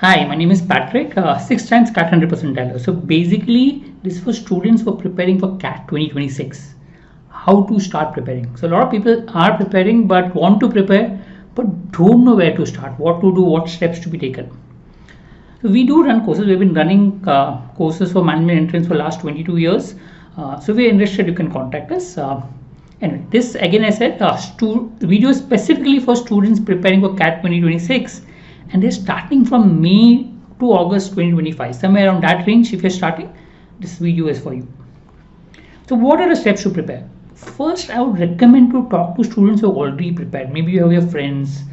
Hi, my name is Patrick, 6 times CAT 100 percentile. So basically, this is for students who are preparing for CAT 2026. How to start preparing. So a lot of people are preparing but want to prepare but don't know where to start, what to do, what steps to be taken. So we do run courses. We've been running courses for management entrance for last 22 years. So if you're interested, you can contact us. Anyway, this again I said, video specifically for students preparing for CAT 2026. And they're starting from May to August 2025, somewhere around that range. If you're starting, this video is for you. So what are the steps to prepare? First, I would recommend to talk to students who are already prepared. Maybe you have your friends,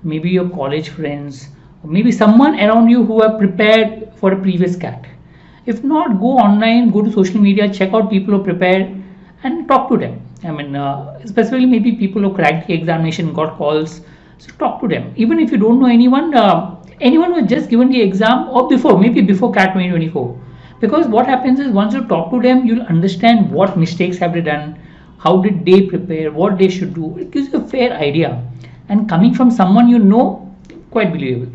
maybe your college friends, or maybe someone around you who have prepared for a previous CAT. If not, go online, go to social media, check out people who are prepared and talk to them. I mean, especially maybe people who cracked the examination, got calls. So talk to them. Even if you don't know anyone, anyone who has just given the exam or before, maybe before CAT 2024. Because what happens is once you talk to them, you'll understand what mistakes have they done, how did they prepare, what they should do. It gives you a fair idea. And coming from someone you know, quite believable.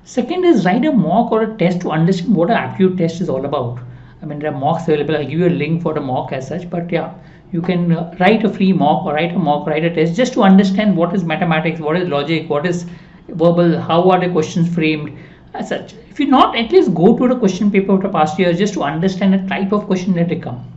Second is write a mock or a test to understand what an aptitude test is all about. I mean, there are mocks available. I'll give you a link for the mock as such, but yeah, you can write a free mock or write a test just to understand what is mathematics, what is logic, what is verbal, how are the questions framed as such. If you not, at least go to the question paper of the past years just to understand the type of question that they come.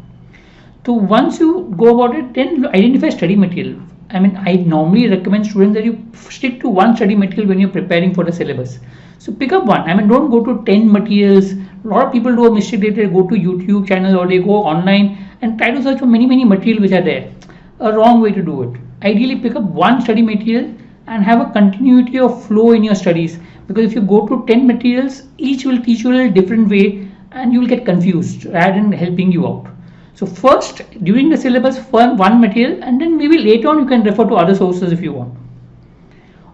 So once you go about it, then identify study material. I mean, I normally recommend students that you stick to one study material when you're preparing for the syllabus. So pick up one. I mean, don't go to 10 materials. A lot of people do a mistake. They go to YouTube channels or they go online and try to search for many material which are there. A wrong way to do it. Ideally, pick up one study material and have a continuity of flow in your studies. Because if you go to 10 materials, each will teach you in a different way and you will get confused rather than helping you out. So first, during the syllabus, one material, and then maybe later on you can refer to other sources if you want.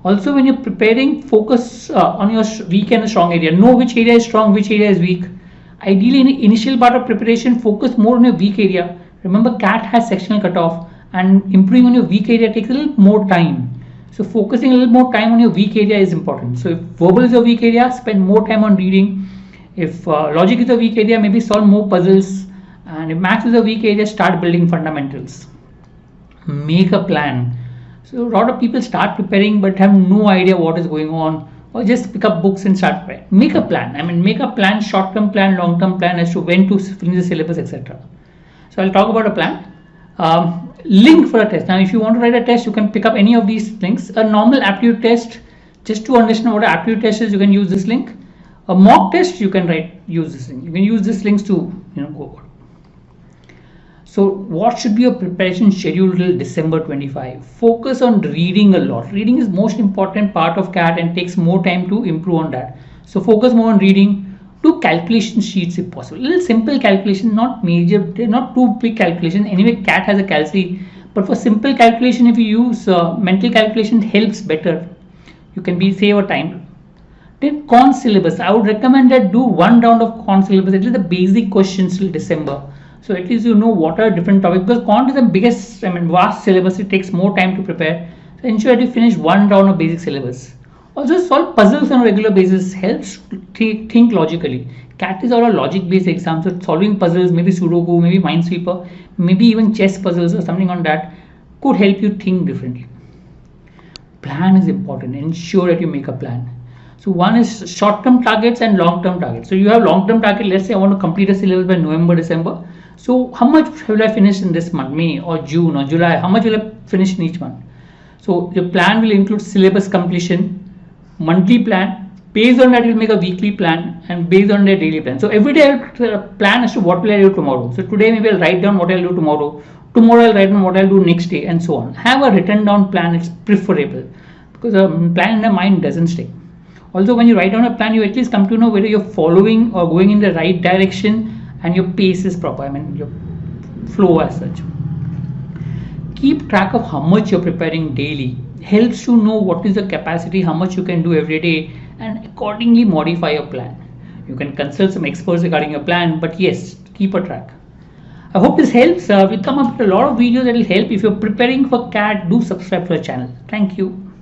Also, when you're preparing, focus on your weak and strong area. Know which area is strong, which area is weak. Ideally, in the initial part of preparation, focus more on your weak area. Remember, CAT has sectional cutoff, and improving on your weak area takes a little more time. So focusing a little more time on your weak area is important. So if verbal is your weak area, spend more time on reading. If logic is a weak area, maybe solve more puzzles. And if maths is a weak area, start building fundamentals. Make a plan. So a lot of people start preparing but have no idea what is going on, or just pick up books and start preparing. Make a plan. I mean, make a plan, short-term plan, long-term plan as to when to finish the syllabus, etc. So I'll talk about a plan. Link for a test. Now, if you want to write a test, you can pick up any of these links. A normal aptitude test, just to understand what an aptitude test is, you can use this link. A mock test, you can use this link. You can use these links to go over. So what should be your preparation schedule till December 25? Focus on reading a lot. Reading is most important part of CAT and takes more time to improve on that. So focus more on reading. Do calculation sheets if possible. Little simple calculation, not major, not too big calculation. Anyway, CAT has a calci, but for simple calculation, if you use mental calculation, it helps better. You can save your time. Then con syllabus. I would recommend that do one round of con syllabus, at least the basic questions till December. So at least you know what are different topics, because quant is the biggest, vast syllabus. It takes more time to prepare. So ensure that you finish one round of basic syllabus. Also solve puzzles on a regular basis helps think logically. CAT is all a logic-based exam, so solving puzzles, maybe Sudoku, maybe Minesweeper, maybe even chess puzzles or something on that could help you think differently. Plan is important. Ensure that you make a plan. So one is short-term targets and long-term targets. So you have long-term target. Let's say I want to complete a syllabus by November, December. So how much will I finish in this month, May or June or July? How much will I finish in each month? So your plan will include syllabus completion, monthly plan. Based on that, you'll make a weekly plan, and based on that, daily plan. So every day I'll plan as to what will I do tomorrow. So today maybe I'll write down what I'll do tomorrow. Tomorrow I'll write down what I'll do next day, and so on. Have a written down plan. It's preferable because a plan in the mind doesn't stay. Also, when you write down a plan, you at least come to know whether you're following or going in the right direction and your pace is proper. Your flow as such. Keep track of how much you're preparing daily. Helps you know what is the capacity, how much you can do every day, and accordingly modify your plan. You can consult some experts regarding your plan, but yes, keep a track. I hope this helps. We'll come up with a lot of videos that will help. If you're preparing for CAT, do subscribe to our channel. Thank you.